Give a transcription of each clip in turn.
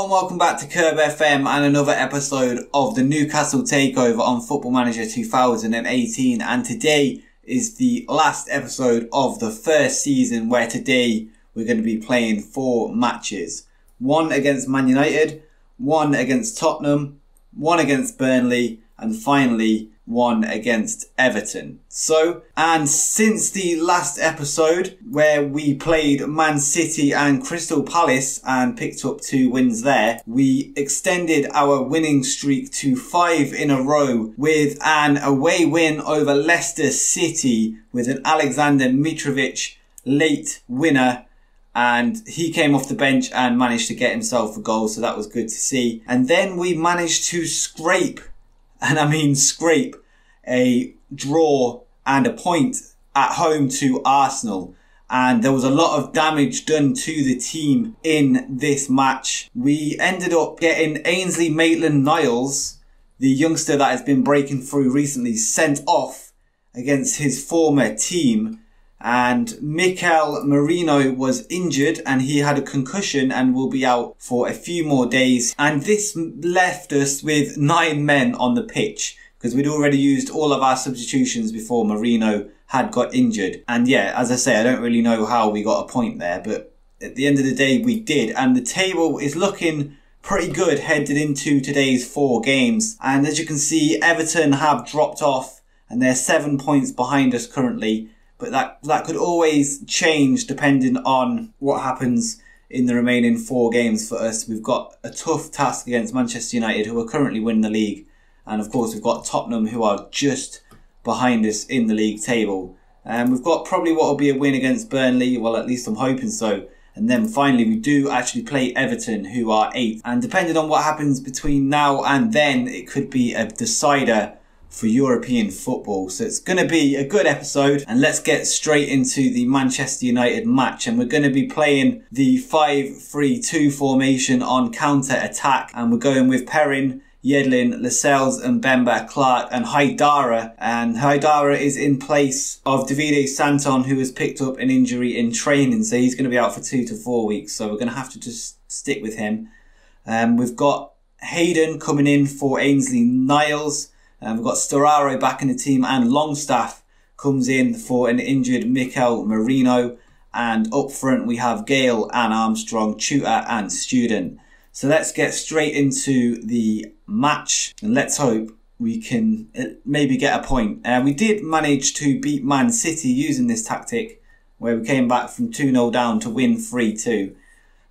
and welcome back to Curb FM and another episode of the Newcastle Takeover on Football Manager 2018, and today is the last episode of the first season, where today we're going to be playing 4 matches. 1 against Man United, 1 against Tottenham, 1 against Burnley, and finally 1 against Everton. And since the last episode where we played Man City and Crystal Palace and picked up 2 wins there, we extended our winning streak to 5 in a row with an away win over Leicester City with an Alexander Mitrovic late winner. And he came off the bench and managed to get himself a goal, so that was good to see. And then we managed to scrape, and I mean scrape, a draw and a point at home to Arsenal. And there was a lot of damage done to the team in this match. We ended up getting Ainsley Maitland-Niles, the youngster that has been breaking through recently, sent off against his former team. And Mikel Merino was injured and he had a concussion and will be out for a few more days. And this left us with 9 men on the pitch, because we'd already used all of our substitutions before Merino had got injured. And yeah, as I say, I don't really know how we got a point there, but at the end of the day we did. And the table is looking pretty good headed into today's 4 games. And as you can see, Everton have dropped off and they're 7 points behind us currently. But that could always change depending on what happens in the remaining 4 games for us. We've got a tough task against Manchester United, who are currently winning the league. And of course, we've got Tottenham, who are just behind us in the league table. And we've got probably what will be a win against Burnley. Well, at least I'm hoping so. And then finally, we do actually play Everton, who are 8th. And depending on what happens between now and then, it could be a decider for European football. So it's going to be a good episode, and let's get straight into the Manchester United match. And we're going to be playing the 5-3-2 formation on counter-attack, and we're going with Perrin, Yedlin, Lascelles, and Mbemba, Clark and Haidara. And Haidara is in place of Davide Santon, who has picked up an injury in training, so he's going to be out for 2 to 4 weeks, so we're going to have to just stick with him. We've got Hayden coming in for Ainsley Niles. We've got Storaro back in the team, and Longstaff comes in for an injured Mikel Merino. And up front we have Gale and Armstrong, Tutor and Student. So let's get straight into the match, and let's hope we can maybe get a point. We did manage to beat Man City using this tactic, where we came back from 2-0 down to win 3-2.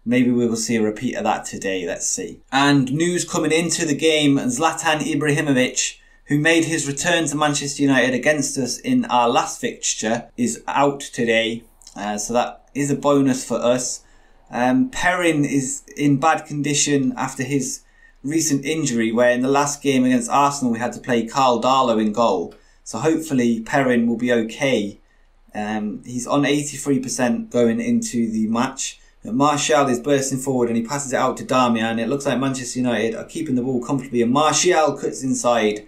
Maybe we will see a repeat of that today, let's see. And news coming into the game, Zlatan Ibrahimovic, who made his return to Manchester United against us in our last fixture, is out today. So that is a bonus for us. Perrin is in bad condition after his recent injury, where in the last game against Arsenal we had to play Carl Darlow in goal. So hopefully Perrin will be okay. He's on 83% going into the match. Martial is bursting forward and he passes it out to Darmian. It looks like Manchester United are keeping the ball comfortably, and Martial cuts inside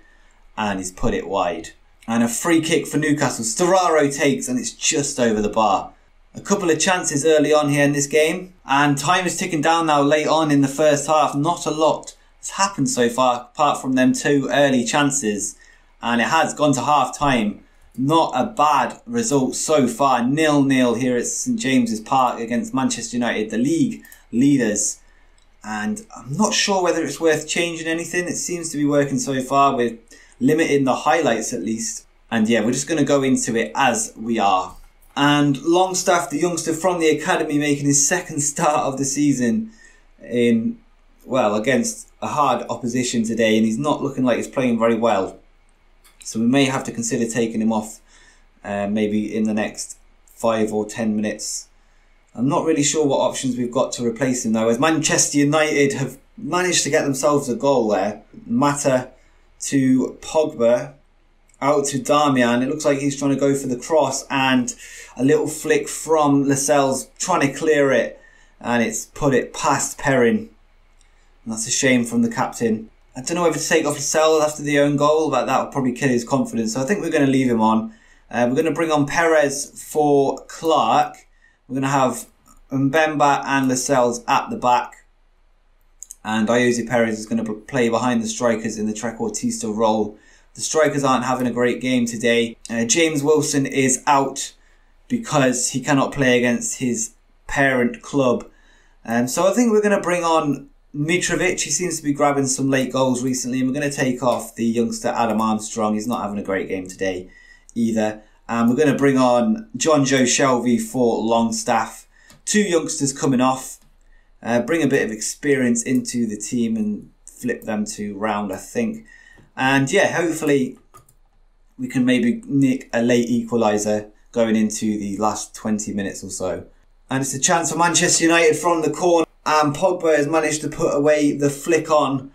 and he's put it wide. And a free kick for Newcastle. Storaro takes, and it's just over the bar. A couple of chances early on here in this game, and time is ticking down now late on in the first half. Not a lot has happened so far apart from them 2 early chances, and it has gone to half time. Not a bad result so far. 0-0 here at St James's Park against Manchester United, the league leaders. And I'm not sure whether it's worth changing anything. It seems to be working so far, with limiting the highlights at least. And yeah, we're just going to go into it as we are. And Longstaff, the youngster from the academy, making his 2nd start of the season in, well, against a hard opposition today, and he's not looking like he's playing very well. So we may have to consider taking him off maybe in the next 5 or 10 minutes. I'm not really sure what options we've got to replace him though, as Manchester United have managed to get themselves a goal there. Mata to Pogba, out to Darmian. It looks like he's trying to go for the cross, and a little flick from Lascelles trying to clear it, and it's put it past Perrin. And that's a shame from the captain. I don't know whether to take off Lascelles after the own goal, but that would probably kill his confidence. So I think we're going to leave him on. We're going to bring on Perez for Clark. We're going to have Mbemba and Lascelles at the back. And Jose Perez is going to play behind the strikers in the trequartista role. The strikers aren't having a great game today. James Wilson is out because he cannot play against his parent club. So I think we're going to bring on Mitrovic. He seems to be grabbing some late goals recently. And we're going to take off the youngster Adam Armstrong. He's not having a great game today either. And we're going to bring on John Joe Shelvey for Longstaff. 2 youngsters coming off. Bring a bit of experience into the team and flip them to round, I think. And yeah, hopefully we can maybe nick a late equaliser going into the last 20 minutes or so. And it's a chance for Manchester United from the corner. And Pogba has managed to put away the flick on.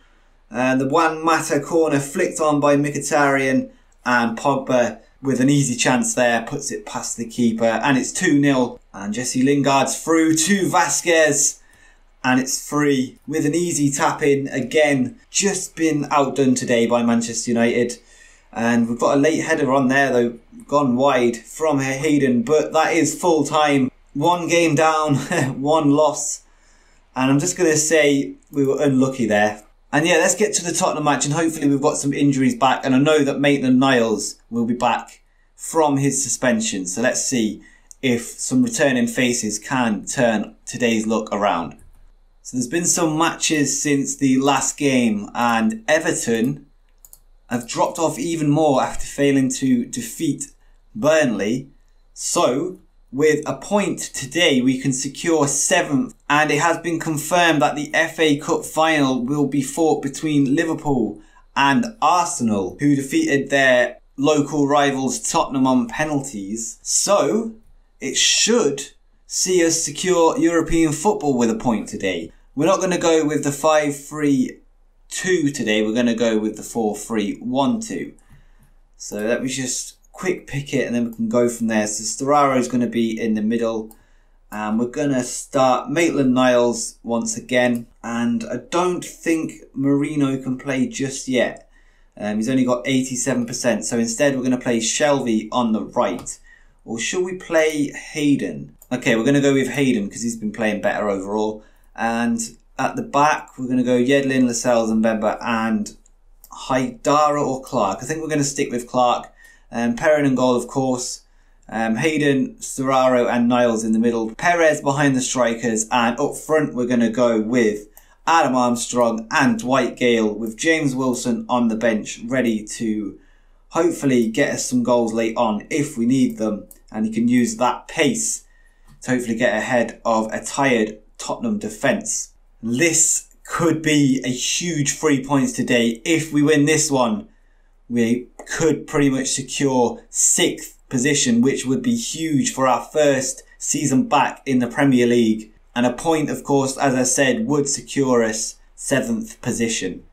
The Juan Mata corner flicked on by Mkhitaryan. And Pogba, with an easy chance there, puts it past the keeper. And it's 2-0. And Jesse Lingard's through to Vasquez. And it's free with an easy tap in. Again, just been outdone today by Manchester United. And we've got a late header on there though, gone wide from Hayden. But that is full time. 1 game down, 1 loss. And I'm just going to say we were unlucky there. And yeah, let's get to the Tottenham match. And hopefully we've got some injuries back. And I know that Maitland-Niles will be back from his suspension. So let's see if some returning faces can turn today's look around. So there's been some matches since the last game, and Everton have dropped off even more after failing to defeat Burnley. So with a point today, we can secure 7th, and it has been confirmed that the FA Cup final will be fought between Liverpool and Arsenal, who defeated their local rivals Tottenham on penalties. So it should see us secure European football with a point today. We're not going to go with the 5-3-2 today. We're going to go with the 4-3-1-2. So let me just quick pick it and then we can go from there. So Storaro is going to be in the middle. And we're going to start Maitland-Niles once again. And I don't think Marino can play just yet. He's only got 87%. So instead we're going to play Shelvey on the right. Or should we play Hayden? Okay, we're going to go with Hayden because he's been playing better overall. And at the back, we're going to go Yedlin, Lascelles and Bemba and Haidara or Clark. I think we're going to stick with Clark. Perrin and goal, of course. Hayden, Storaro and Niles in the middle. Perez behind the strikers. And up front, we're going to go with Adam Armstrong and Dwight Gale with James Wilson on the bench, ready to hopefully get us some goals late on if we need them. And he can use that pace to hopefully get ahead of a tired Tottenham defence. This could be a huge 3 points today. If we win this one, we could pretty much secure 6th position, which would be huge for our first season back in the Premier League. And a point, of course, as I said, would secure us 7th position.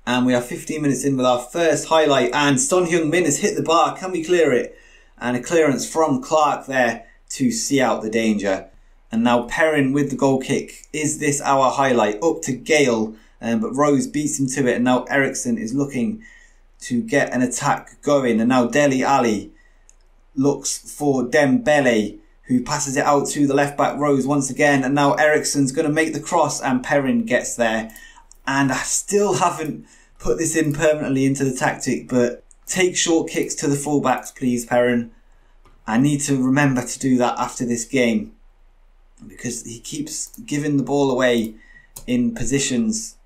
And we are 15 minutes in with our first highlight. And Son Heung-min has hit the bar. Can we clear it? And a clearance from Clark there to see out the danger. And now Perrin with the goal kick. Is this our highlight? Up to Gale. But Rose beats him to it. And now Eriksson is looking to get an attack going. And now Dele Alli looks for Dembele, who passes it out to the left back Rose once again. And now Eriksson's going to make the cross and Perrin gets there. And I still haven't put this in permanently into the tactic, but take short kicks to the fullbacks, please, Perrin. I need to remember to do that after this game because he keeps giving the ball away in positions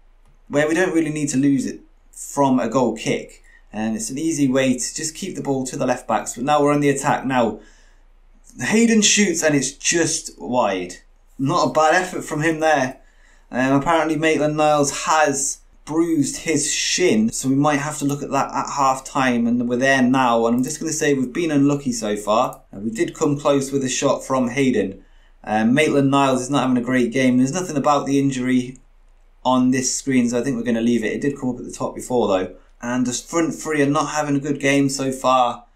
where we don't really need to lose it from a goal kick. And it's an easy way to just keep the ball to the left backs. But now we're on the attack. Now, Hayden shoots and it's just wide. Not a bad effort from him there. Apparently Maitland-Niles has bruised his shin, so we might have to look at that at half time, and we're there now. And I'm just going to say we've been unlucky so far. We did come close with a shot from Hayden. Maitland-Niles is not having a great game. There's nothing about the injury on this screen, so I think we're going to leave it. It did come up at the top before though. And the front three are not having a good game so far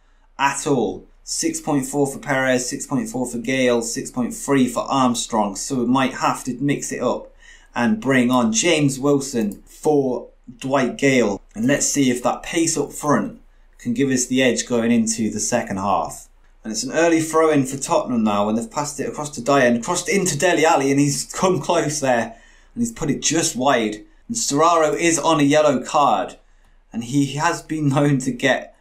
at all. 6.4 for Perez, 6.4 for Gale, 6.3 for Armstrong. So we might have to mix it up and bring on James Wilson for Dwight Gale. And let's see if that pace up front can give us the edge going into the second half. And it's an early throw-in for Tottenham now, and they've passed it across to Dyer and crossed into Dele Alli, and he's come close there. And he's put it just wide. And Storaro is on a yellow card, and he has been known to get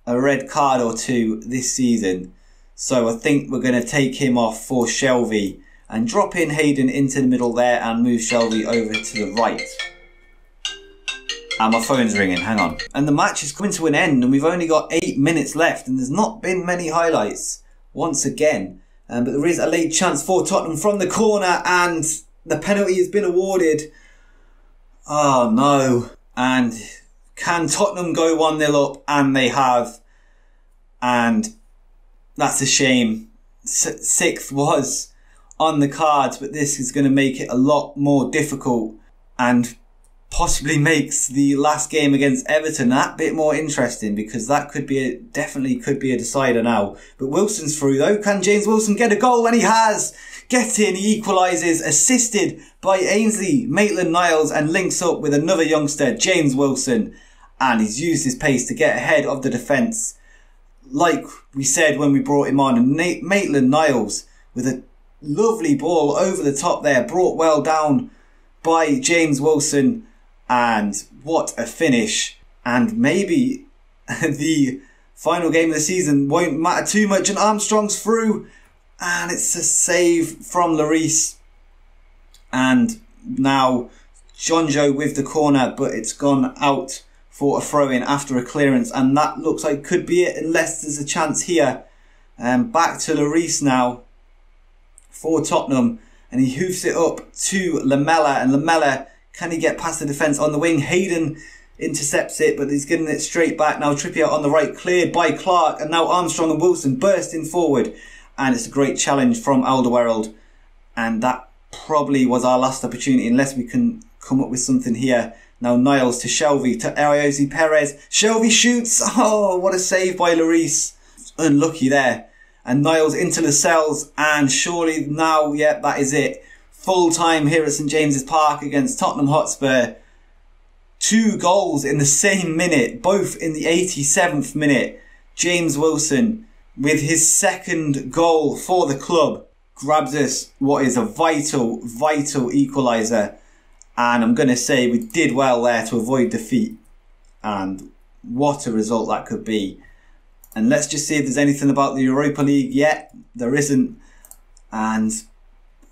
a red card or two this season. So I think we're going to take him off for Shelvey and drop in Hayden into the middle there and move Shelvey over to the right. And my phone's ringing, hang on. And the match is coming to an end and we've only got 8 minutes left and there's not been many highlights once again. But there is a late chance for Tottenham from the corner and the penalty has been awarded. Oh no. And can Tottenham go 1-0 up? And they have. And that's a shame. Sixth was on the cards, but this is going to make it a lot more difficult and possibly makes the last game against Everton that bit more interesting, because that could be definitely could be a decider now. But Wilson's through though. Can James Wilson get a goal? And he has. Get in, he equalises, assisted by Ainsley Maitland-Niles, and links up with another youngster, James Wilson, and he's used his pace to get ahead of the defence. Like we said when we brought him on, and Maitland-Niles with a lovely ball over the top there, brought well down by James Wilson, and what a finish. And maybe the final game of the season won't matter too much, and Armstrong's through, and it's a save from Lloris. And now Jonjo with the corner, but it's gone out for a throw-in after a clearance, and that looks like could be it unless there's a chance here. Back to Lloris now for Tottenham, and he hoofs it up to Lamela, and Lamela, can he get past the defence on the wing? Hayden intercepts it, but he's getting it straight back. Now Trippier on the right, cleared by Clark, and now Armstrong and Wilson bursting forward, and it's a great challenge from Alderweireld, and that probably was our last opportunity unless we can come up with something here. Now Niles to Shelvey, to Ariosi Perez. Shelvey shoots. Oh, what a save by Lloris. Unlucky there. And Niles into the cells. And surely now, yeah, that is it. Full time here at St James's Park against Tottenham Hotspur. 2 goals in the same minute, both in the 87th minute. James Wilson, with his second goal for the club, grabs us what is a vital equaliser. And I'm going to say we did well there to avoid defeat. And what a result that could be. And let's just see if there's anything about the Europa League yet. There isn't. And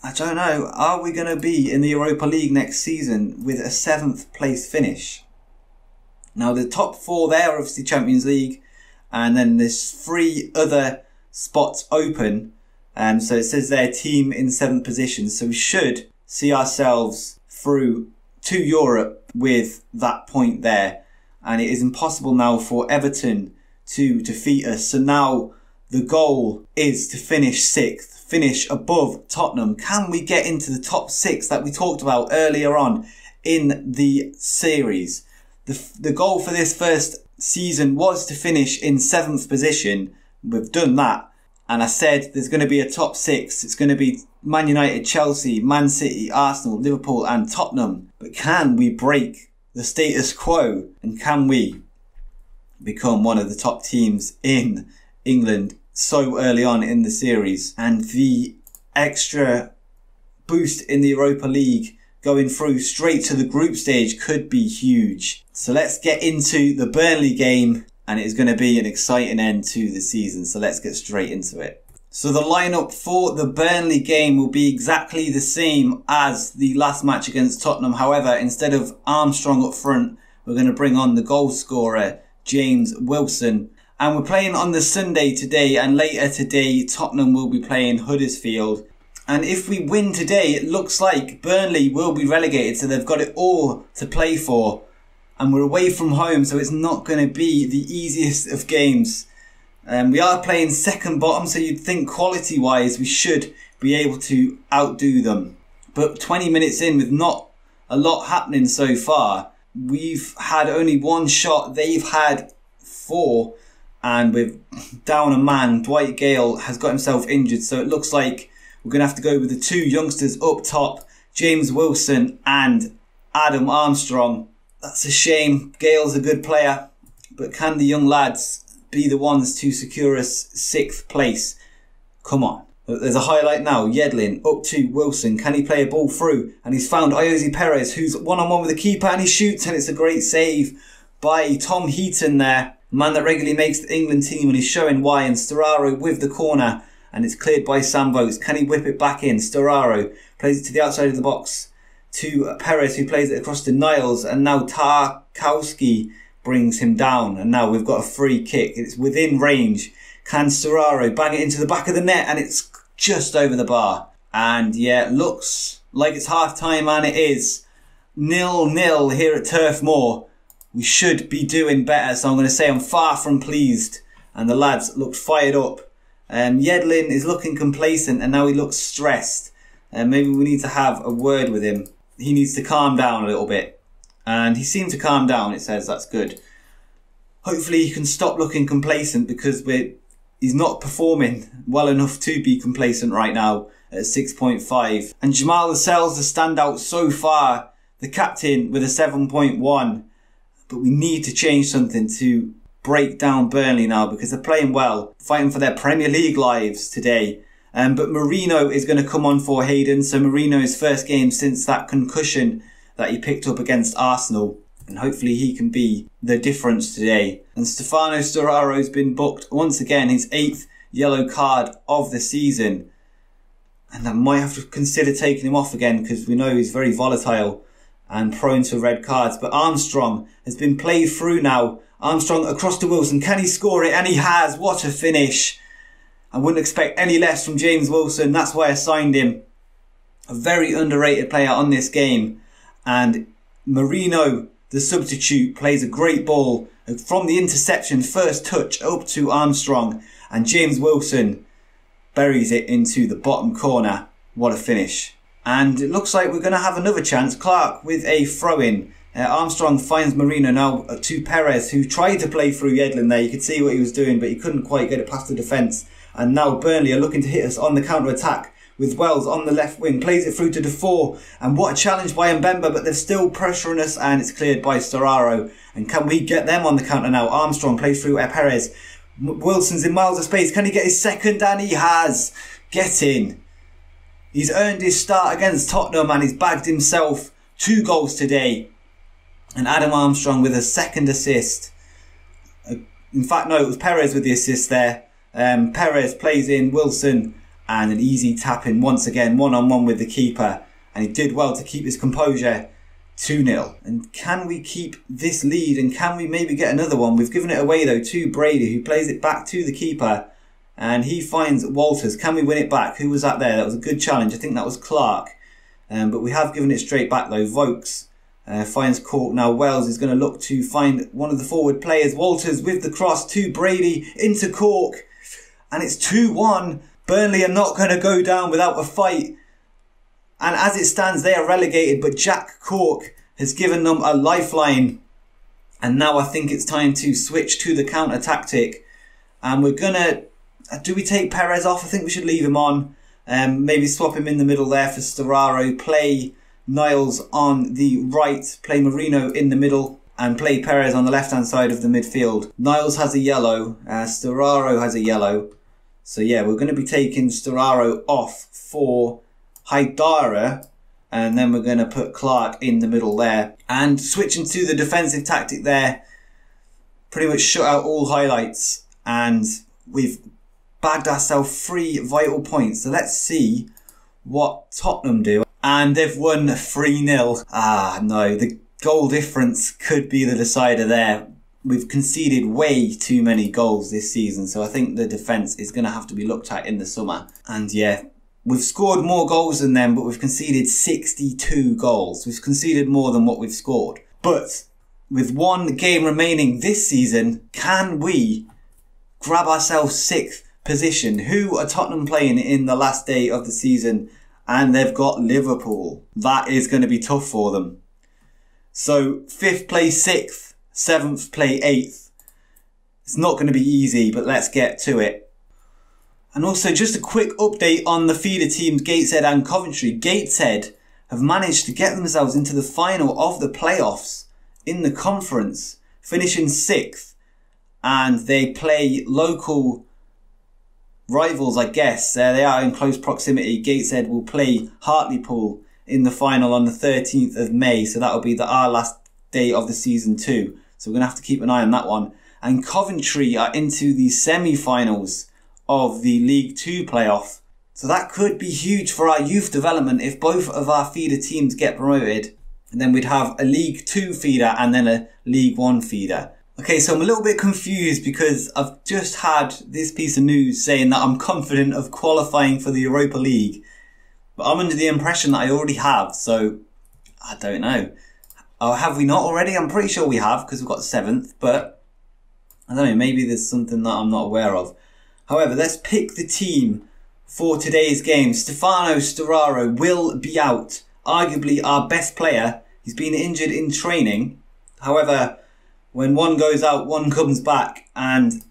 I don't know. Are we going to be in the Europa League next season with a 7th place finish? Now the top 4 there are obviously Champions League. And then there's 3 other spots open. So it says there team in 7th position. So we should see ourselves through to Europe with that point there, and it is impossible now for Everton to defeat us. So now the goal is to finish 6th, finish above Tottenham. Can we get into the top 6 that we talked about earlier on in the series? The goal for this first season was to finish in 7th position. We've done that. And I said there's going to be a top 6. It's going to be Man United, Chelsea, Man City, Arsenal, Liverpool and Tottenham. But can we break the status quo? And can we become one of the top teams in England so early on in the series? And the extra boost in the Europa League going through straight to the group stage could be huge. So let's get into the Burnley game. And it is going to be an exciting end to the season. So let's get straight into it. So the lineup for the Burnley game will be exactly the same as the last match against Tottenham. However, instead of Armstrong up front, we're going to bring on the goal scorer, James Wilson. And we're playing on the Sunday today. And later today, Tottenham will be playing Huddersfield. And if we win today, it looks like Burnley will be relegated. So they've got it all to play for. And we're away from home, so it's not going to be the easiest of games. We are playing second bottom, so you'd think quality-wise we should be able to outdo them. But 20 minutes in with not a lot happening so far, we've had only 1 shot, they've had 4, and we're down a man. Dwight Gale has got himself injured, so it looks like we're going to have to go with the 2 youngsters up top, James Wilson and Adam Armstrong. That's a shame. Gale's a good player, but can the young lads be the ones to secure us 6th place? Come on. There's a highlight now. Yedlin up to Wilson. Can he play a ball through? And he's found Iosi Perez, who's one-on-one with the keeper, and he shoots, and it's a great save by Tom Heaton there. A man that regularly makes the England team, and he's showing why. And Storaro with the corner, and it's cleared by Sam Vokes. Can he whip it back in? Storaro plays it to the outside of the box to Perez, who plays it across to Niles, and now Tarkowski brings him down, and now we've got a free kick. It's within range. Can Storaro bang it into the back of the net, and it's just over the bar. And yeah, looks like it's half time, and it is 0-0 here at Turf Moor. We should be doing better, so I'm going to say I'm far from pleased, and the lads looked fired up. Yedlin is looking complacent, and now he looks stressed. Maybe we need to have a word with him. He needs to calm down a little bit, and he seemed to calm down. It says that's good. Hopefully he can stop looking complacent, because he's not performing well enough to be complacent right now at 6.5. And Jamal Lascelles the standout so far, the captain with a 7.1. But we need to change something to break down Burnley now, because they're playing well, fighting for their Premier League lives today. But Marino is going to come on for Hayden. So Marino's first game since that concussion that he picked up against Arsenal. And hopefully he can be the difference today. And Stefano Storaro's been booked once again, his 8th yellow card of the season. And I might have to consider taking him off again, because we know he's very volatile and prone to red cards. But Armstrong has been played through now. Armstrong across to Wilson. Can he score it? And he has. What a finish. I wouldn't expect any less from James Wilson. That's why I signed him. A very underrated player on this game. And Marino, the substitute, plays a great ball from the interception, first touch up to Armstrong, and James Wilson buries it into the bottom corner. What a finish. And it looks like we're going to have another chance. Clark with a throw-in. Armstrong finds Marino now to Perez, who tried to play through Yedlin there. You could see what he was doing, but he couldn't quite get it past the defence. And now Burnley are looking to hit us on the counter-attack, with Wells on the left wing, plays it through to Defoe, and what a challenge by Mbemba, but they're still pressuring us, and it's cleared by Storaro. And can we get them on the counter now? Armstrong plays through Perez. Wilson's in miles of space. Can he get his second? And he has. Get in. He's earned his start against Tottenham, and he's bagged himself 2 goals today. And Adam Armstrong with a second assist. In fact, no, it was Perez with the assist there. Perez plays in Wilson, and an easy tap in once again, one-on-one with the keeper. And he did well to keep his composure. 2-0. And can we keep this lead, and can we maybe get another one? We've given it away though to Brady, who plays it back to the keeper, and he finds Walters. Can we win it back? Who was that there? That was a good challenge. I think that was Clark. But we have given it straight back though. Vokes finds Cork. Now Wells is going to look to find one of the forward players. Walters with the cross to Brady into Cork, and it's 2-1. Burnley are not going to go down without a fight. And as it stands, they are relegated, but Jack Cork has given them a lifeline. And now I think it's time to switch to the counter tactic. And we're going to... Do we take Perez off? I think we should leave him on. Maybe swap him in the middle there for Storaro. Play Niles on the right. Play Marino in the middle. And play Perez on the left-hand side of the midfield. Niles has a yellow. Storaro has a yellow. So yeah, we're going to be taking Storaro off for Haidara, and then we're going to put Clark in the middle there. And switching to the defensive tactic there, pretty much shut out all highlights, and we've bagged ourselves 3 vital points. So let's see what Tottenham do. And they've won 3-0. Ah, no, the goal difference could be the decider there. We've conceded way too many goals this season, so I think the defence is going to have to be looked at in the summer. And yeah, we've scored more goals than them, but we've conceded 62 goals. We've conceded more than what we've scored. But with 1 game remaining this season, can we grab ourselves 6th position? Who are Tottenham playing in the last day of the season? And they've got Liverpool. That is going to be tough for them. So 5th play 6th. 7th play 8th. It's not going to be easy, but let's get to it. And also just a quick update on the feeder teams Gateshead and Coventry. Gateshead have managed to get themselves into the final of the playoffs in the conference, finishing 6th, and they play local rivals, I guess. They are in close proximity. Gateshead will play Hartlepool in the final on the 13th of May. So that'll be our last day of the season too. So we're going to have to keep an eye on that one. And Coventry are into the semi-finals of the League Two playoff. So that could be huge for our youth development if both of our feeder teams get promoted. And then we'd have a League Two feeder and then a League One feeder. Okay, so I'm a little bit confused because I've just had this piece of news saying that I'm confident of qualifying for the Europa League. But I'm under the impression that I already have, so I don't know. Oh, have we not already? I'm pretty sure we have because we've got 7th, but I don't know, maybe there's something that I'm not aware of. However, let's pick the team for today's game. Stefano Sturaro will be out. Arguably our best player. He's been injured in training. However, when one goes out, one comes back, and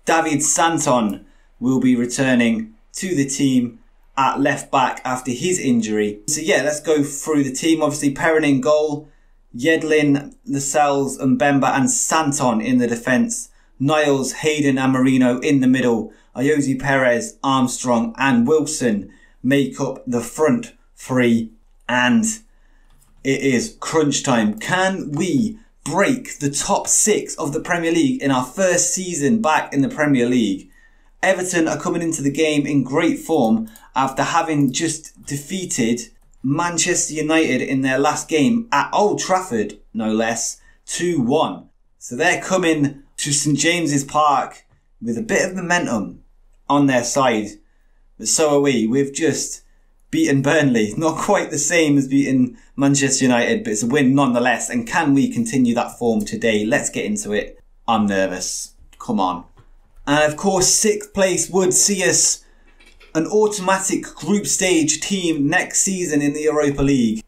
David Santon will be returning to the team at left back after his injury. So yeah, let's go through the team. Obviously, Perrin in goal, Yedlin, Lascelles, Mbemba and Santon in the defence. Niles, Hayden and Marino in the middle. Ayoze Perez, Armstrong and Wilson make up the front three. And it is crunch time. Can we break the top 6 of the Premier League in our first season back in the Premier League? Everton are coming into the game in great form after having just defeated Manchester United in their last game at Old Trafford, no less, 2-1. So they're coming to St James's Park with a bit of momentum on their side. But so are we. We've just beaten Burnley. Not quite the same as beating Manchester United, but it's a win nonetheless. And can we continue that form today? Let's get into it. I'm nervous. Come on. And of course, 6th place would see us an automatic group stage team next season in the Europa League.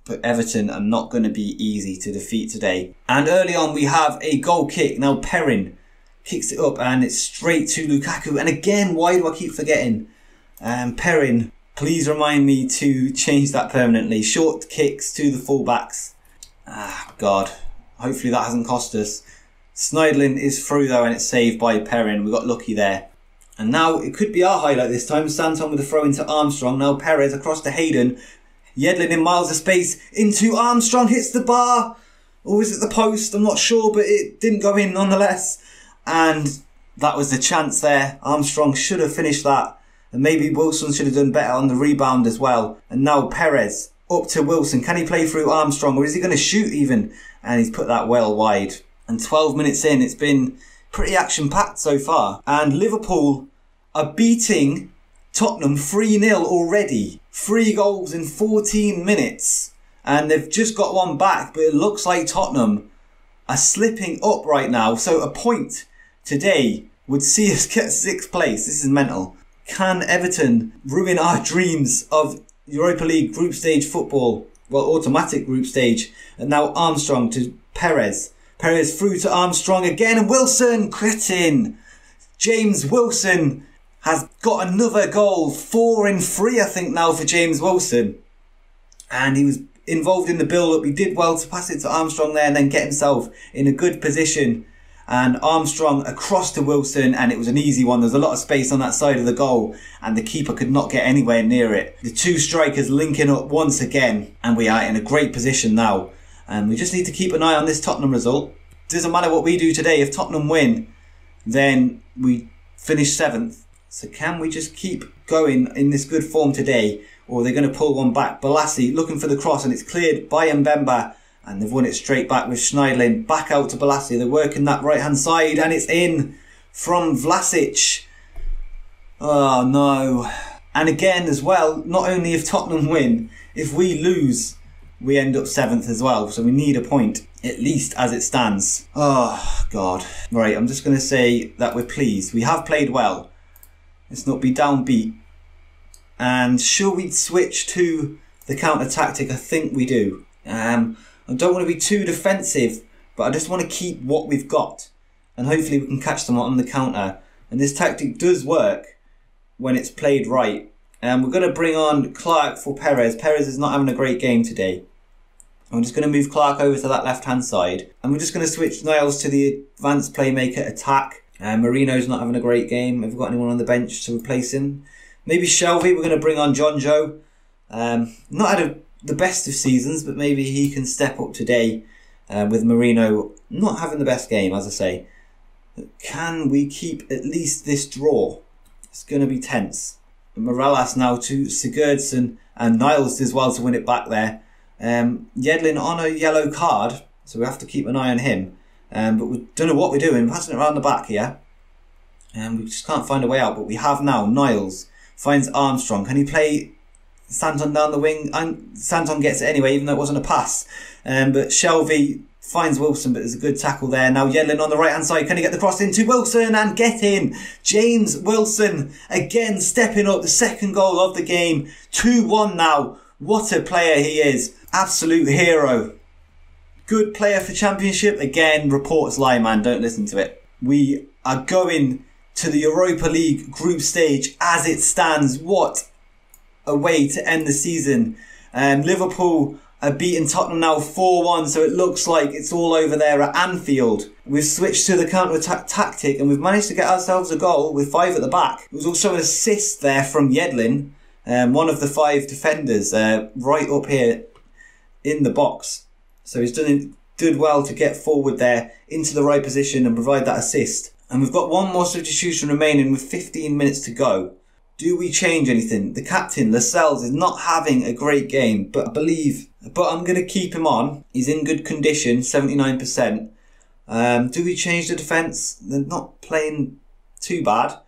But Everton are not going to be easy to defeat today. And early on we have a goal kick. Now Perrin kicks it up and it's straight to Lukaku. And again, why do I keep forgetting? Perrin, please remind me to change that permanently. Short kicks to the fullbacks. Ah, God. Hopefully that hasn't cost us. Schneidlin is through though and it's saved by Perrin. We got lucky there. And now it could be our highlight this time. Santon with a throw into Armstrong. Now Perez across to Hayden. Yedlin in miles of space into Armstrong. Hits the bar. Or is it the post? I'm not sure, but it didn't go in nonetheless. And that was the chance there. Armstrong should have finished that. And maybe Wilson should have done better on the rebound as well. And now Perez up to Wilson. Can he play through Armstrong or is he going to shoot even? And he's put that well wide. And 12 minutes in, it's been pretty action-packed so far. And Liverpool are beating Tottenham 3-0 already. 3 goals in 14 minutes. And they've just got one back, but it looks like Tottenham are slipping up right now. So a point today would see us get 6th place. This is mental. Can Everton ruin our dreams of Europa League group stage football? Well, automatic group stage. And now Armstrong to Perez. Perez through to Armstrong again and Wilson, cretin. James Wilson has got another goal. 4 in 3 I think now for James Wilson. And he was involved in the build-up. He did well to pass it to Armstrong there and then get himself in a good position. And Armstrong across to Wilson and it was an easy one. There's a lot of space on that side of the goal and the keeper could not get anywhere near it. The 2 strikers linking up once again and we are in a great position now. And we just need to keep an eye on this Tottenham result. Doesn't matter what we do today. If Tottenham win, then we finish 7th. So can we just keep going in this good form today? Or are they going to pull one back? Balassi looking for the cross and it's cleared by Mbemba. And they've won it straight back with Schneidlin. Back out to Balassi. They're working that right hand side and it's in from Vlasic. Oh no. And again as well, not only if Tottenham win, if we lose, we end up 7th as well. So we need a point, at least as it stands. Oh, God. Right, I'm just going to say that we're pleased. We have played well. Let's not be downbeat. And should we switch to the counter-tactic? I think we do. I don't want to be too defensive, but I just want to keep what we've got. And hopefully we can catch them on the counter. And this tactic does work when it's played right. We're going to bring on Clark for Perez. Perez is not having a great game today. I'm just going to move Clark over to that left-hand side. And we're just going to switch Niles to the advanced playmaker attack. Marino's not having a great game. Have we got anyone on the bench to replace him? Maybe Shelvey. We're going to bring on John Joe. Not had the best of seasons, but maybe he can step up today with Marino not having the best game, as I say. Can we keep at least this draw? It's going to be tense. Morales now to Sigurdsson and Niles as well to win it back there. Yedlin on a yellow card, so we have to keep an eye on him. But we don't know what we're doing. We're passing it around the back here. We just can't find a way out. But we have now. Niles finds Armstrong. Can he play Santon down the wing? And Santon gets it anyway, even though it wasn't a pass. But Shelvey finds Wilson, but there's a good tackle there. Now Yedlin on the right-hand side. Can he get the cross into Wilson and get in? James Wilson again stepping up. The second goal of the game. 2-1 now. What a player he is. Absolute hero. Good player for Championship. Again, reports lie, man. Don't listen to it. We are going to the Europa League group stage as it stands. What a way to end the season. Liverpool are beating Tottenham now 4-1, so it looks like it's all over there at Anfield. We've switched to the counter-attack tactic and we've managed to get ourselves a goal with 5 at the back. There was also an assist there from Yedlin, one of the 5 defenders, right up here in the box. So he's did well to get forward there into the right position and provide that assist. And we've got one more substitution remaining with 15 minutes to go. Do we change anything? The captain, Lascelles, is not having a great game, but I'm going to keep him on. He's in good condition, 79%. Do we change the defence? They're not playing too bad.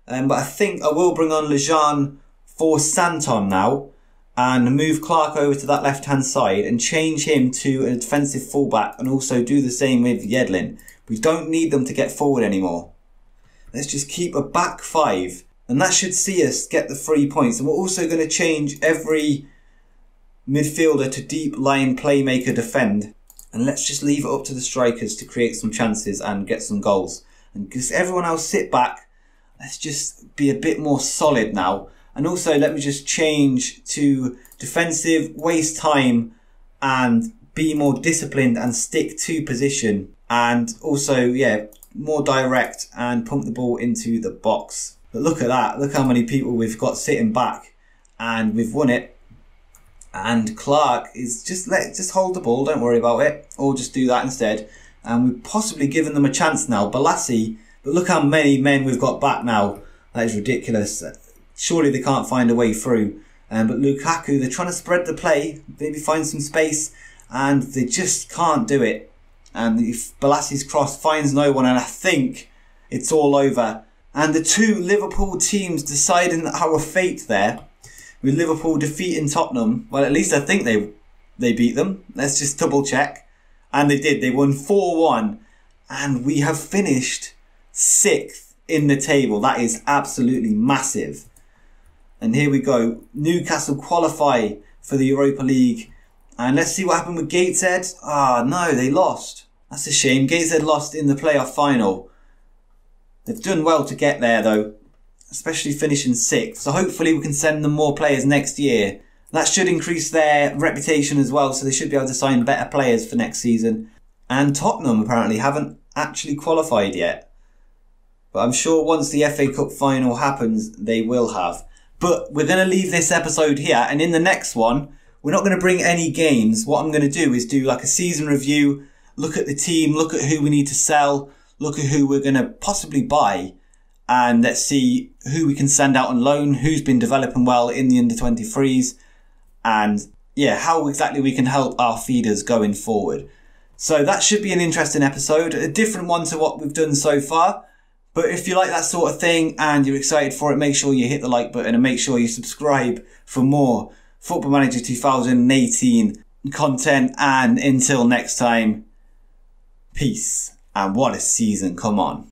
But I think I will bring on Lejeune for Santon now and move Clark over to that left-hand side and change him to a defensive fullback and also do the same with Yedlin. We don't need them to get forward anymore. Let's just keep a back 5. And that should see us get the 3 points. And we're also going to change every midfielder to deep line playmaker defend. And let's just leave it up to the strikers to create some chances and get some goals. And just everyone else sit back. Let's just be a bit more solid now. And also let me just change to defensive, waste time and be more disciplined and stick to position. And also, yeah, more direct and pump the ball into the box. But look at that. Look how many people we've got sitting back. And we've won it. And Clark is just hold the ball. Don't worry about it. Or just do that instead. And we've possibly given them a chance now. Balassi. But look how many men we've got back now. That is ridiculous. Surely they can't find a way through. But Lukaku, they're trying to spread the play. Maybe find some space. And they just can't do it. And if Balassi's cross finds no one. And I think it's all over. And the 2 Liverpool teams deciding our fate there, with Liverpool defeating Tottenham. Well, at least I think they beat them. Let's just double check. And they did. They won 4-1. And we have finished 6th in the table. That is absolutely massive. And here we go. Newcastle qualify for the Europa League. And let's see what happened with Gateshead. Ah, no, they lost. That's a shame. Gateshead lost in the playoff final. They've done well to get there though, especially finishing 6th. So hopefully we can send them more players next year. That should increase their reputation as well, so they should be able to sign better players for next season. And Tottenham apparently haven't actually qualified yet. But I'm sure once the FA Cup final happens, they will have. But we're going to leave this episode here, and in the next one, we're not going to bring any games. What I'm going to do is do like a season review, look at the team, look at who we need to sell, look at who we're going to possibly buy, and let's see who we can send out on loan, who's been developing well in the under-23s, and yeah, how exactly we can help our feeders going forward. So that should be an interesting episode, a different one to what we've done so far. But if you like that sort of thing and you're excited for it, make sure you hit the like button and make sure you subscribe for more Football Manager 2018 content. And until next time, peace. And what a season, come on.